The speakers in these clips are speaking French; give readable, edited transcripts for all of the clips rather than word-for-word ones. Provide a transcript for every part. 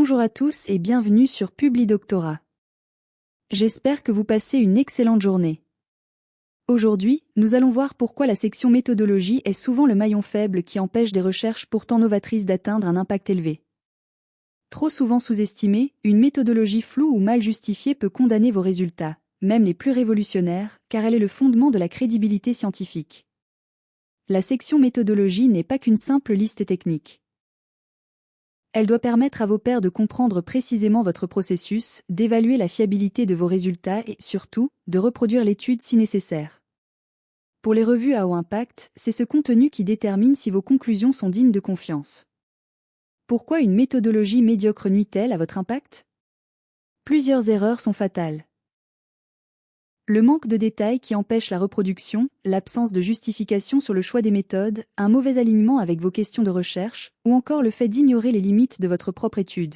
Bonjour à tous et bienvenue sur PubliDoctorat. J'espère que vous passez une excellente journée. Aujourd'hui, nous allons voir pourquoi la section méthodologie est souvent le maillon faible qui empêche des recherches pourtant novatrices d'atteindre un impact élevé. Trop souvent sous-estimée, une méthodologie floue ou mal justifiée peut condamner vos résultats, même les plus révolutionnaires, car elle est le fondement de la crédibilité scientifique. La section méthodologie n'est pas qu'une simple liste technique. Elle doit permettre à vos pairs de comprendre précisément votre processus, d'évaluer la fiabilité de vos résultats et, surtout, de reproduire l'étude si nécessaire. Pour les revues à haut impact, c'est ce contenu qui détermine si vos conclusions sont dignes de confiance. Pourquoi une méthodologie médiocre nuit-elle à votre impact? Plusieurs erreurs sont fatales. Le manque de détails qui empêche la reproduction, l'absence de justification sur le choix des méthodes, un mauvais alignement avec vos questions de recherche, ou encore le fait d'ignorer les limites de votre propre étude.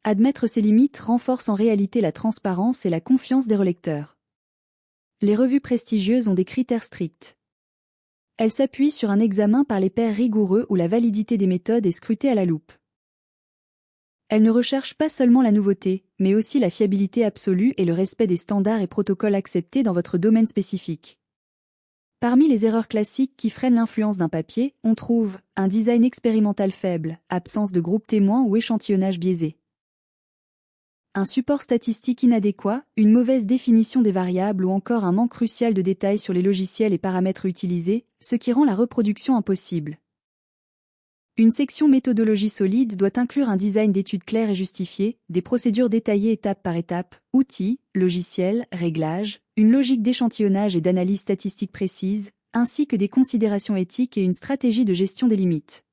Admettre ces limites renforce en réalité la transparence et la confiance des relecteurs. Les revues prestigieuses ont des critères stricts. Elles s'appuient sur un examen par les pairs rigoureux où la validité des méthodes est scrutée à la loupe. Elle ne recherche pas seulement la nouveauté, mais aussi la fiabilité absolue et le respect des standards et protocoles acceptés dans votre domaine spécifique. Parmi les erreurs classiques qui freinent l'influence d'un papier, on trouve un design expérimental faible, absence de groupe témoin ou échantillonnage biaisé. Un support statistique inadéquat, une mauvaise définition des variables ou encore un manque crucial de détails sur les logiciels et paramètres utilisés, ce qui rend la reproduction impossible. Une section méthodologie solide doit inclure un design d'études clair et justifié, des procédures détaillées étape par étape, outils, logiciels, réglages, une logique d'échantillonnage et d'analyse statistique précise, ainsi que des considérations éthiques et une stratégie de gestion des limites.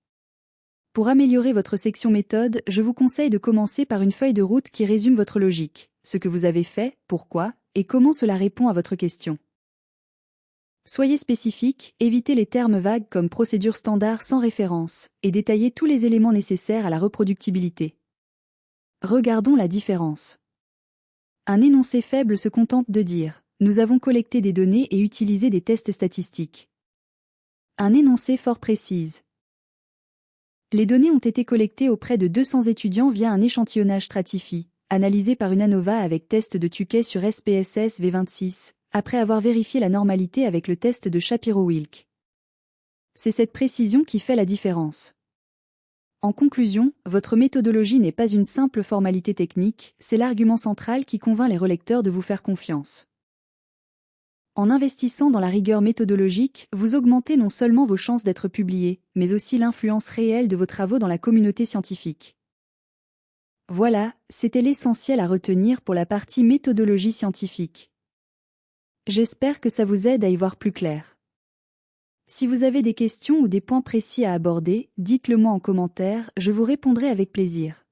Pour améliorer votre section méthode, je vous conseille de commencer par une feuille de route qui résume votre logique, ce que vous avez fait, pourquoi, et comment cela répond à votre question. Soyez spécifique, évitez les termes vagues comme procédure standard sans référence, et détaillez tous les éléments nécessaires à la reproductibilité. Regardons la différence. Un énoncé faible se contente de dire « Nous avons collecté des données et utilisé des tests statistiques ». Un énoncé fort précise. Les données ont été collectées auprès de 200 étudiants via un échantillonnage stratifié, analysé par une ANOVA avec test de Tukey sur SPSS V26. Après avoir vérifié la normalité avec le test de Shapiro-Wilk. C'est cette précision qui fait la différence. En conclusion, votre méthodologie n'est pas une simple formalité technique, c'est l'argument central qui convainc les relecteurs de vous faire confiance. En investissant dans la rigueur méthodologique, vous augmentez non seulement vos chances d'être publié, mais aussi l'influence réelle de vos travaux dans la communauté scientifique. Voilà, c'était l'essentiel à retenir pour la partie méthodologie scientifique. J'espère que ça vous aide à y voir plus clair. Si vous avez des questions ou des points précis à aborder, dites-le moi en commentaire, je vous répondrai avec plaisir.